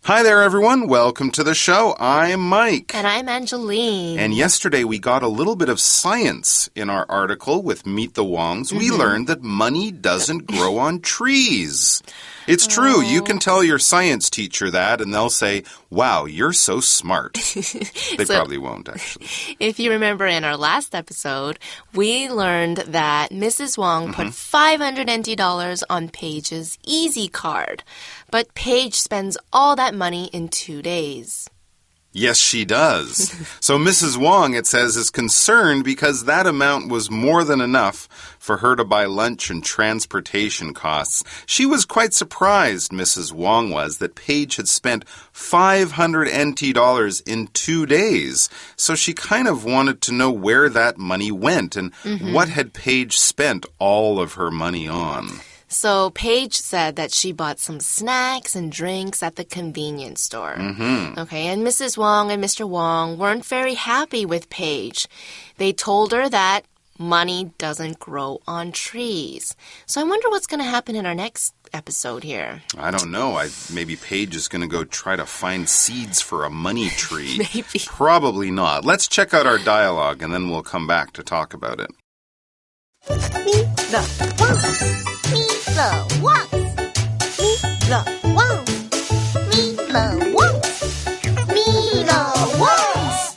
Hi there, everyone. Welcome to the show. I'm Mike. And I'm Angeline. And yesterday we got a little bit of science in our article with Meet the Wongs. We learned that money doesn't grow on trees. It's true. You can tell your science teacher that, and they'll say, wow, you're so smart. They probably won't, actually. If you remember in our last episode, we learned that Mrs. Wong put $500 NT on Paige's Easy card. But Paige spends all that money in 2 days. Yes, she does. So Mrs. Wong, it says, is concerned because that amount was more than enough for her to buy lunch and transportation costs. She was quite surprised, Mrs. Wong was, that Paige had spent $500 NT in 2 days. So she kind of wanted to know where that money went and what had Paige spent all of her money on. So Paige said that she bought some snacks and drinks at the convenience store. Okay, and Mrs. Wong and Mr. Wong weren't very happy with Paige. They told her that money doesn't grow on trees. So I wonder what's going to happen in our next episode here. I don't know. Maybe Paige is going to go try to find seeds for a money tree. Maybe. Probably not. Let's check out our dialogue and then we'll come back to talk about it. Meet the Wongs. Meet the Wongs. Meet the Wongs. Meet the Wongs. Meet the Wongs.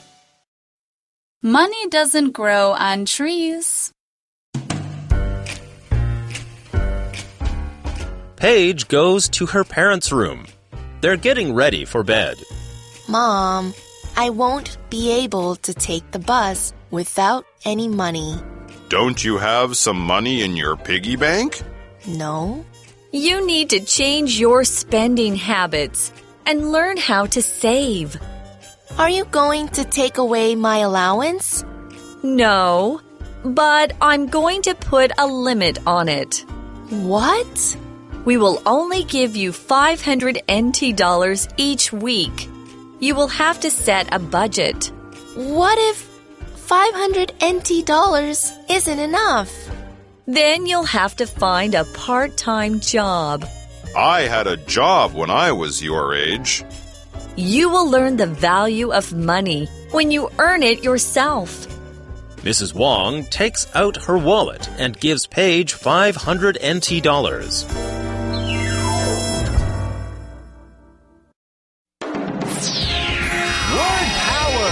Money doesn't grow on trees. Paige goes to her parents' room. They're getting ready for bed. Mom, I won't be able to take the bus without any money. Don't you have some money in your piggy bank? No. You need to change your spending habits and learn how to save. Are you going to take away my allowance? No, but I'm going to put a limit on it. What? We will only give you $500 NT each week. You will have to set a budget. What if $500 NT isn't enough? Then you'll have to find a part-time job. I had a job when I was your age. You will learn the value of money when you earn it yourself. Mrs. Wong takes out her wallet and gives Paige $500 NT. Word power!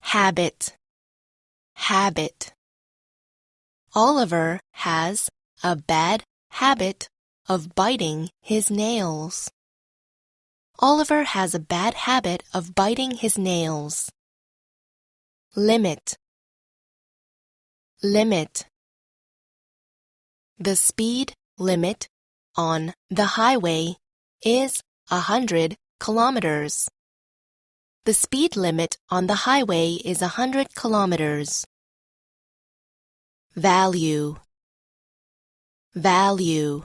Habit. Habit. Oliver has a bad habit of biting his nails. Oliver has a bad habit of biting his nails. Limit. Limit. The speed limit on the highway is 100 kilometers. The speed limit on the highway is 100 kilometers. Value. Value.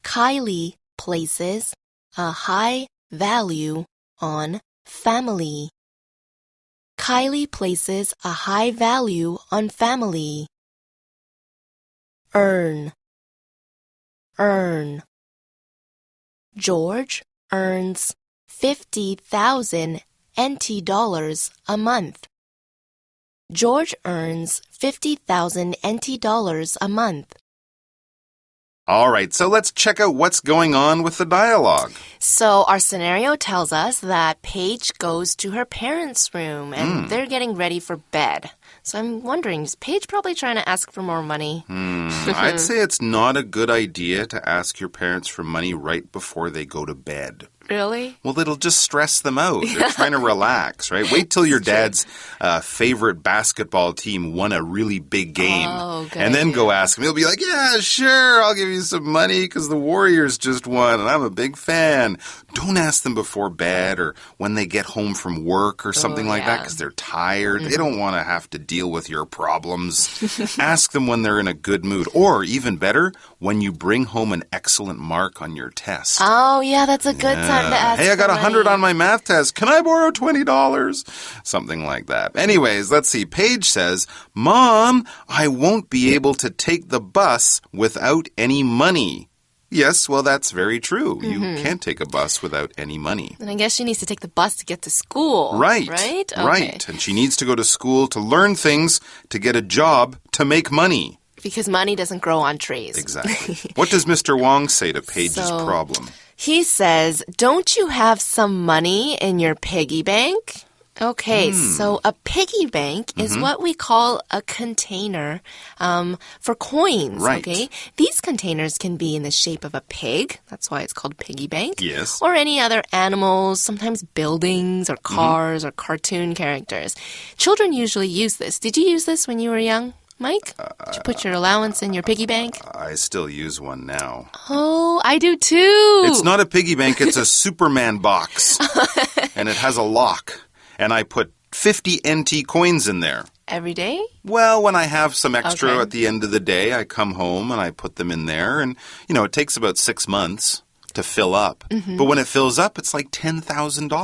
Kylie places a high value on family. Kylie places a high value on family. Earn. Earn. George earns 50,000 NT dollars a month. George earns 50,000 NT dollars a month. All right, so let's check out what's going on with the dialogue. So our scenario tells us that Paige goes to her parents' room and they're getting ready for bed. So I'm wondering, is Paige probably trying to ask for more money? I'd say it's not a good idea to ask your parents for money right before they go to bed. Really? Well, it'll just stress them out. They're trying to relax, right? Wait till your dad's favorite basketball team won a really big game. Oh, good and then idea. go ask him. He'll be like, yeah, sure, I'll give you some money because the Warriors just won and I'm a big fan. Don't ask them before bed or when they get home from work or something like that because they're tired. They don't want to have to deal with your problems. Ask them when they're in a good mood. Or even better, when you bring home an excellent mark on your test. Oh, yeah, that's a good time starting to ask Hey, I got for 100 money. on my math test. Can I borrow $20? Something like that. Anyways, let's see. Paige says, Mom, I won't be able to take the bus without any money. Yes, well, that's very true. You can't take a bus without any money. And I guess she needs to take the bus to get to school. Right. Right? Okay. Right. And she needs to go to school to learn things, to get a job, to make money. Because money doesn't grow on trees. Exactly. What does Mr. Wong say to Paige's problem? He says, don't you have some money in your piggy bank? Okay, so a piggy bank is what we call a container for coins, Right. okay? These containers can be in the shape of a pig. That's why it's called piggy bank. Yes. Or any other animals, sometimes buildings or cars or cartoon characters. Children usually use this. Did you use this when you were young, Mike? Did you put your allowance in your piggy bank? I still use one now. Oh, I do too. It's not a piggy bank, it's a Superman box. And it has a lock. And I put 50 NT coins in there. Every day? Well, when I have some extra Okay. at the end of the day, I come home and I put them in there. And, you know, it takes about 6 months to fill up. But when it fills up, it's like $10,000.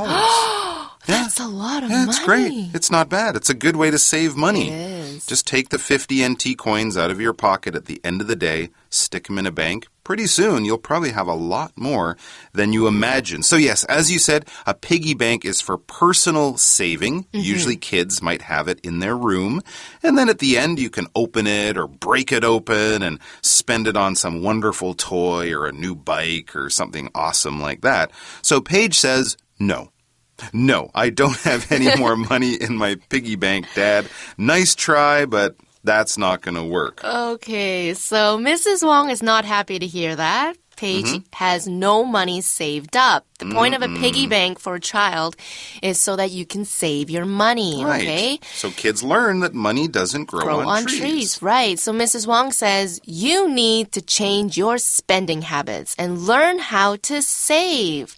That's a lot of Yeah, money. it's great. It's not bad. It's a good way to save money. It is. Just take the 50 NT coins out of your pocket at the end of the day, stick them in a bank. Pretty soon, you'll probably have a lot more than you imagine. So yes, as you said, a piggy bank is for personal saving. Usually kids might have it in their room. And then at the end, you can open it or break it open and spend it on some wonderful toy or a new bike or something awesome like that. So Paige says, no. No, I don't have any more money in my piggy bank, Dad. Nice try, but that's not going to work. Okay, so Mrs. Wong is not happy to hear that. Paige has no money saved up. The point of a piggy bank for a child is so that you can save your money, Right. okay? So kids learn that money doesn't grow on trees. Right. So Mrs. Wong says you need to change your spending habits and learn how to save.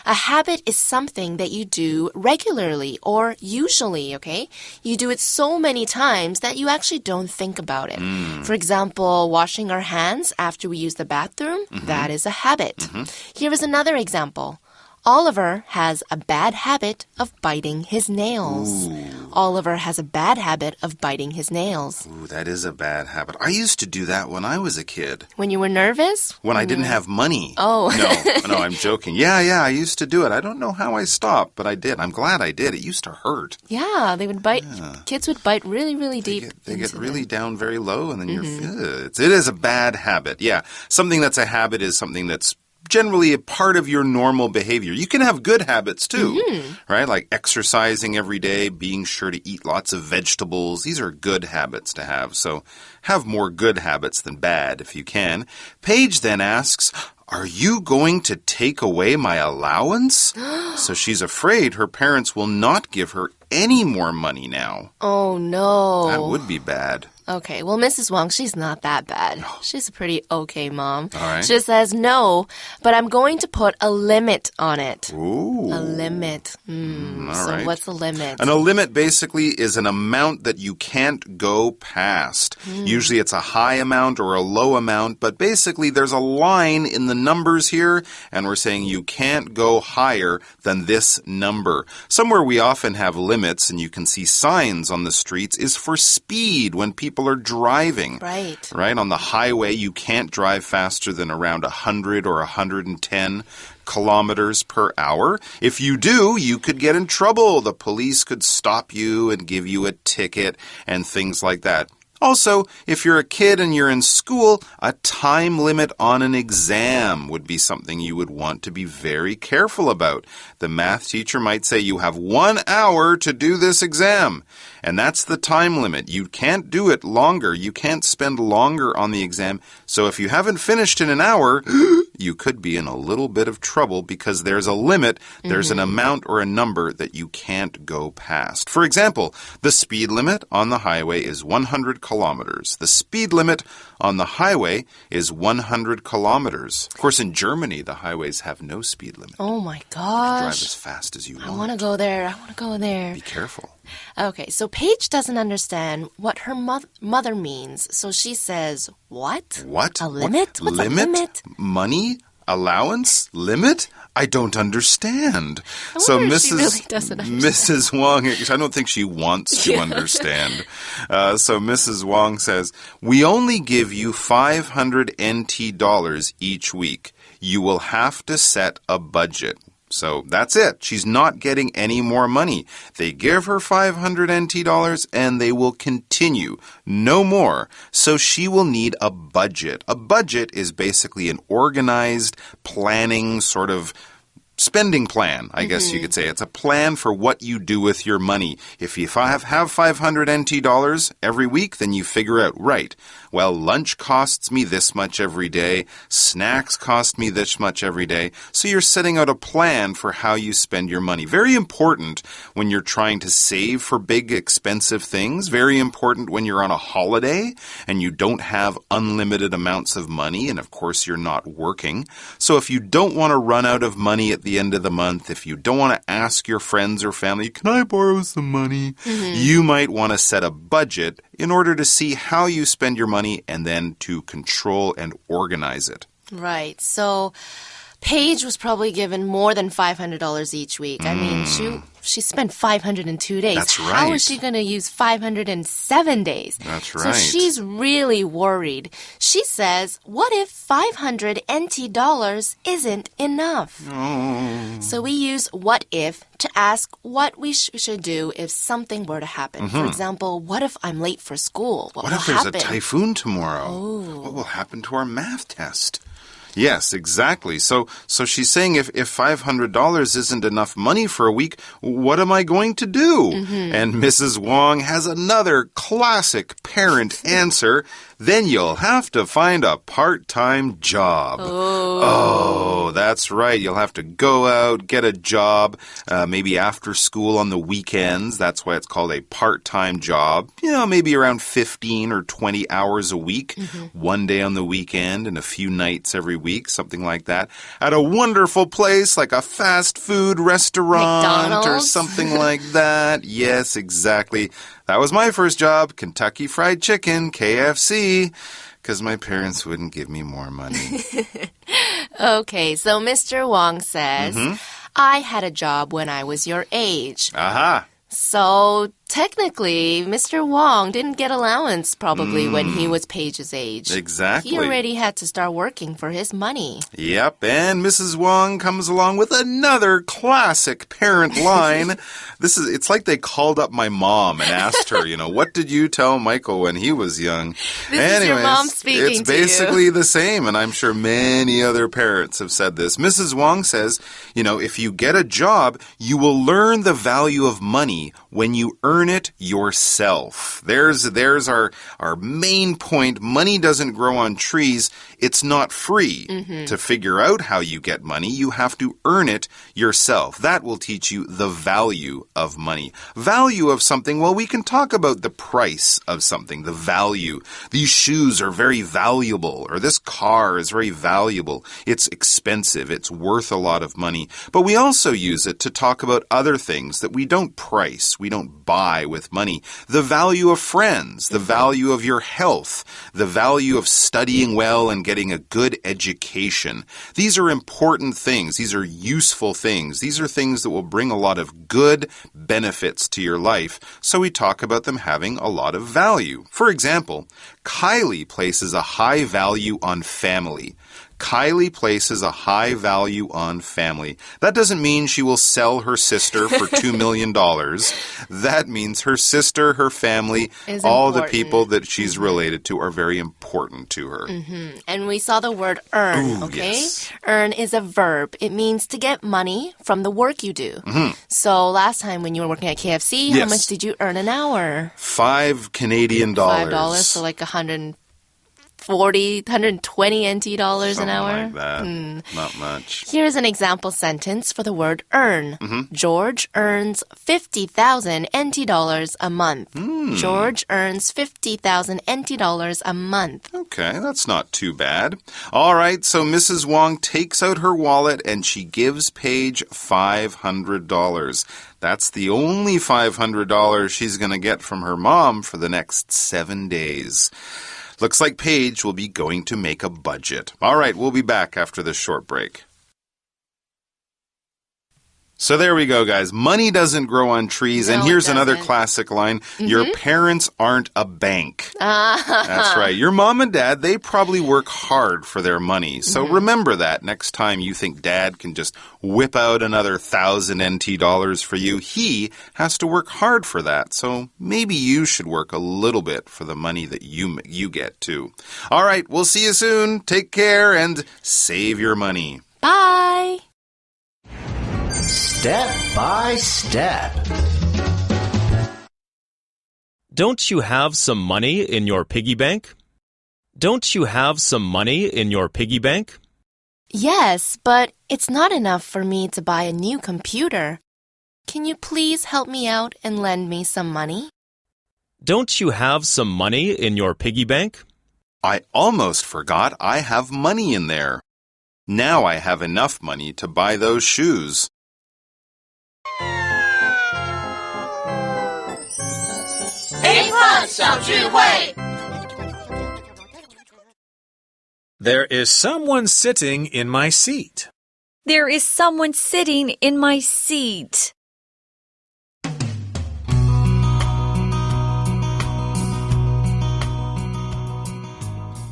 A habit is something that you do regularly or usually, okay? You do it so many times that you actually don't think about it. For example, washing our hands after we use the bathroom, that is a habit. Here is another example. Oliver has a bad habit of biting his nails. Oliver has a bad habit of biting his nails. Ooh, that is a bad habit. I used to do that when I was a kid. When you were nervous? When I didn't have money. Oh. No, I'm joking. Yeah, I used to do it. I don't know how I stopped, but I did. I'm glad I did. It used to hurt. Yeah, they would bite. Kids would bite really, really They deep. get really down very low, and then it is a bad habit. Yeah, something that's a habit is something that's generally a part of your normal behavior. You can have good habits too, right? Like exercising every day, being sure to eat lots of vegetables. These are good habits to have. So have more good habits than bad if you can. Paige then asks, are you going to take away my allowance? So she's afraid her parents will not give her any more money now. Oh, no. That would be bad. Okay, well, Mrs. Wong, she's not that bad. She's a pretty okay mom. All right. She says, no, but I'm going to put a limit on it. Ooh. A limit. all So right. what's a limit? And a limit basically is an amount that you can't go past. Usually it's a high amount or a low amount, but basically there's a line in the numbers here, and we're saying you can't go higher than this number. Somewhere we often have limits, and you can see signs on the streets, is for speed when people are driving. Right. Right? On the highway, you can't drive faster than around 100 or 110 kilometers per hour. If you do, you could get in trouble. The police could stop you and give you a ticket and things like that. Also, if you're a kid and you're in school, a time limit on an exam would be something you would want to be very careful about. The math teacher might say you have 1 hour to do this exam. And that's the time limit. You can't do it longer. You can't spend longer on the exam. So if you haven't finished in an hour, you could be in a little bit of trouble because there's a limit. There's an amount or a number that you can't go past. For example, the speed limit on the highway is 100 kilometers. The speed limit on the highway is 100 kilometers. Of course, in Germany, the highways have no speed limit. Oh, my You can drive gosh. as fast as you I want. want to go there. I want to go there. Be careful. Okay, so Paige doesn't understand what her mother means. So she says, what? What? A limit? What's Limit? a limit? Money? Allowance? Limit? I don't understand. I wonder if she really doesn't understand. Mrs. Wong, I don't think she wants to understand. So Mrs. Wong says, we only give you 500 NT dollars each week. You will have to set a budget. So that's it. She's not getting any more money. They give her 500 NT dollars and they will continue. No more. So she will need a budget. A budget is basically an organized, planning sort of spending plan, I guess you could say. It's a plan for what you do with your money. If you have 500 NT dollars every week, then you figure out, right, well, lunch costs me this much every day. Snacks cost me this much every day. So you're setting out a plan for how you spend your money. Very important when you're trying to save for big, expensive things. Very important when you're on a holiday and you don't have unlimited amounts of money. And of course, you're not working. So if you don't want to run out of money at the end of the month, if you don't want to ask your friends or family, can I borrow some money? You might want to set a budget in order to see how you spend your money and then to control and organize it. Right. So Paige was probably given more than $500 each week. I mean, she spent 502 days. That's right. How is she going to use 507 days? That's right. So she's really worried. She says, what if 500 NT dollars isn't enough? Oh. So we use what if to ask what we should do if something were to happen. For example, what if I'm late for school? What will if there's happen? a typhoon tomorrow? What will happen to our math test? Yes, exactly. So she's saying if $500 isn't enough money for a week, what am I going to do? And Mrs. Wong has another classic parent answer. Then you'll have to find a part-time job. Oh, that's right. You'll have to go out, get a job, maybe after school on the weekends. That's why it's called a part-time job. You know, maybe around 15 or 20 hours a week. One day on the weekend and a few nights every week, something like that. At a wonderful place like a fast food restaurant McDonald's. or something like that. Yes, exactly. That was my first job, Kentucky Fried Chicken, KFC, because my parents wouldn't give me more money. Okay, so Mr. Wong says, I had a job when I was your age. Aha. So technically, Mr. Wong didn't get allowance probably when he was Paige's age. Exactly. He already had to start working for his money. Yep, and Mrs. Wong comes along with another classic parent line. It's like they called up my mom and asked her, what did you tell Michael when he was young? This is your mom speaking to you. It's basically the same, and I'm sure many other parents have said this. Mrs. Wong says, if you get a job, you will learn the value of money when you earn it yourself. There's our main point. Money doesn't grow on trees. It's not free. To figure out how you get money, you have to earn it yourself. That will teach you the value of money. Value of something, well, we can talk about the price of something, the value. These shoes are very valuable, or this car is very valuable. It's expensive. It's worth a lot of money. But we also use it to talk about other things that we don't price, we don't buy with money. The value of friends, the value of your health, the value of studying well and getting a good education. These are important things. These are useful things. These are things that will bring a lot of good benefits to your life. So we talk about them having a lot of value. For example, Kylie places a high value on family. Kylie places a high value on family. That doesn't mean she will sell her sister for $2 million. That means her sister, her family, all the people that she's related to are very important to her. And we saw the word earn, okay? Yes. Earn is a verb. It means to get money from the work you do. So last time when you were working at KFC, how much did you earn an hour? $5 Canadian. $5, so like 120 NT dollars an hour. Something like that. Not much. Here's an example sentence for the word earn. George earns 50,000 NT dollars a month. George earns 50,000 NT dollars a month. Okay, that's not too bad. All right, so Mrs. Wong takes out her wallet and she gives Paige $500. That's the only $500 she's going to get from her mom for the next 7 days. Looks like Paige will be going to make a budget. All right, we'll be back after this short break. So there we go, guys. Money doesn't grow on trees. No, and here's it another doesn't. classic line. Your parents aren't a bank. That's right. Your mom and dad, they probably work hard for their money. So remember that next time you think dad can just whip out another 1,000 NT dollars for you. He has to work hard for that. So maybe you should work a little bit for the money that you get too. All right, we'll see you soon. Take care and save your money. Bye! Step by step. Don't you have some money in your piggy bank? Don't you have some money in your piggy bank? Yes, but it's not enough for me to buy a new computer. Can you please help me out and lend me some money? Don't you have some money in your piggy bank? I almost forgot I have money in there. Now I have enough money to buy those shoes. A+ 小聚会 There is someone sitting in my seat. There is someone sitting in my seat.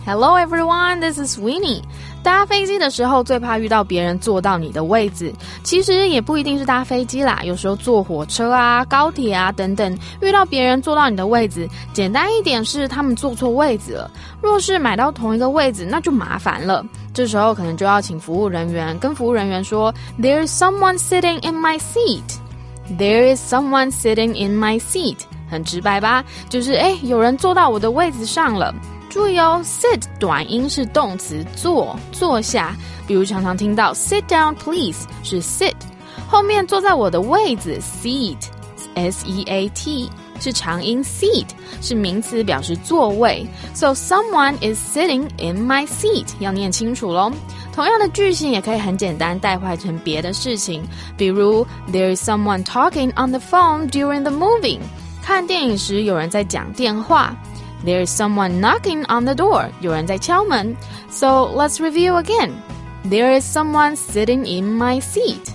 Hello everyone, this is Winnie. 搭飞机的时候最怕遇到别人坐到你的位置，其实也不一定是搭飞机啦，有时候坐火车啊、高铁啊等等，遇到别人坐到你的位置，简单一点是他们坐错位置了。若是买到同一个位置，那就麻烦了。这时候可能就要请服务人员跟服务人员说 There's someone sitting in my seat. There is someone sitting in my seat. 很直白吧？就是有人坐到我的位置上了。注意哦 sit 短音是动词坐下，比如常常听到 sit down please 是 sit， 后面坐在我的位置 seat S-E-A-T 是长音 seat 是名词表示座位， so someone is sitting in my seat 要念清楚咯。同样的句型也可以很简单带换成别的事情，比如 There is someone talking on the phone during the movie 看电影时有人在讲电话There is someone knocking on the door. 有人在敲门。So let's review again. There is someone sitting in my seat.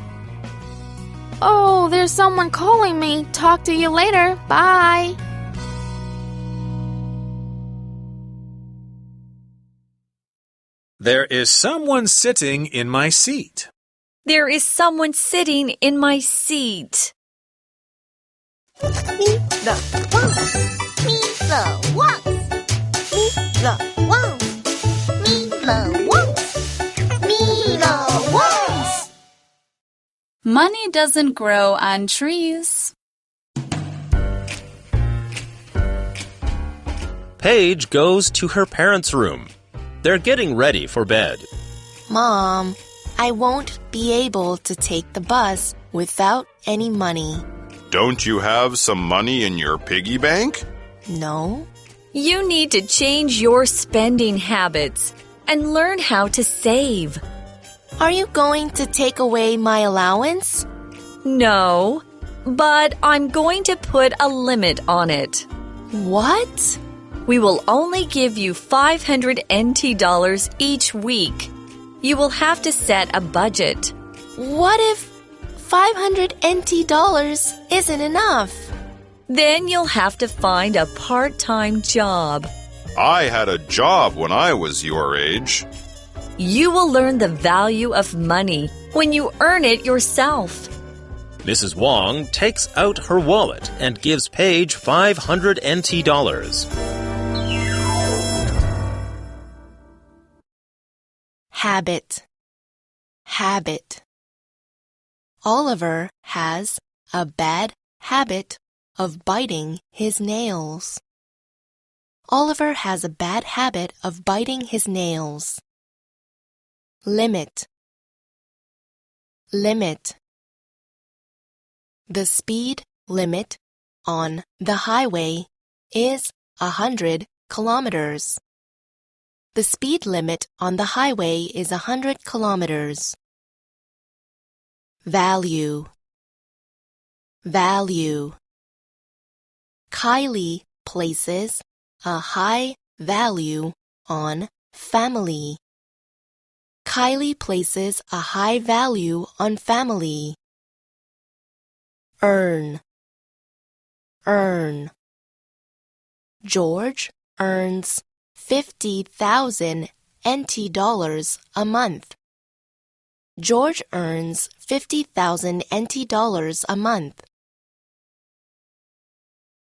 Oh, there's someone calling me. Talk to you later. Bye. There is someone sitting in my seat. There is someone sitting in my seat. 咪了旺，咪了旺，咪了旺，咪了旺，咪了旺。Money doesn't grow on trees. Paige goes to her parents' room. They're getting ready for bed. Mom, I won't be able to take the bus without any money. Don't you have some money in your piggy bank? No? You need to change your spending habits and learn how to save. Are you going to take away my allowance? No, but I'm going to put a limit on it. What? We will only give you 500 NT dollars each week. You will have to set a budget. What if 500 NT dollars isn't enough? Then you'll have to find a part-time job. I had a job when I was your age. You will learn the value of money when you earn it yourself. Mrs. Wong takes out her wallet and gives Paige 500 NT dollars. Habit. Oliver has a bad habit of biting his nails. Oliver has a bad habit of biting his nails. Limit. The speed limit on the highway is 100 kilometers. The speed limit on the highway is 100 kilometers. Value. Kylie places a high value on family. Kylie places a high value on family. Earn. George earns 50,000 NT dollars a month. George earns 50,000 NT dollars a month.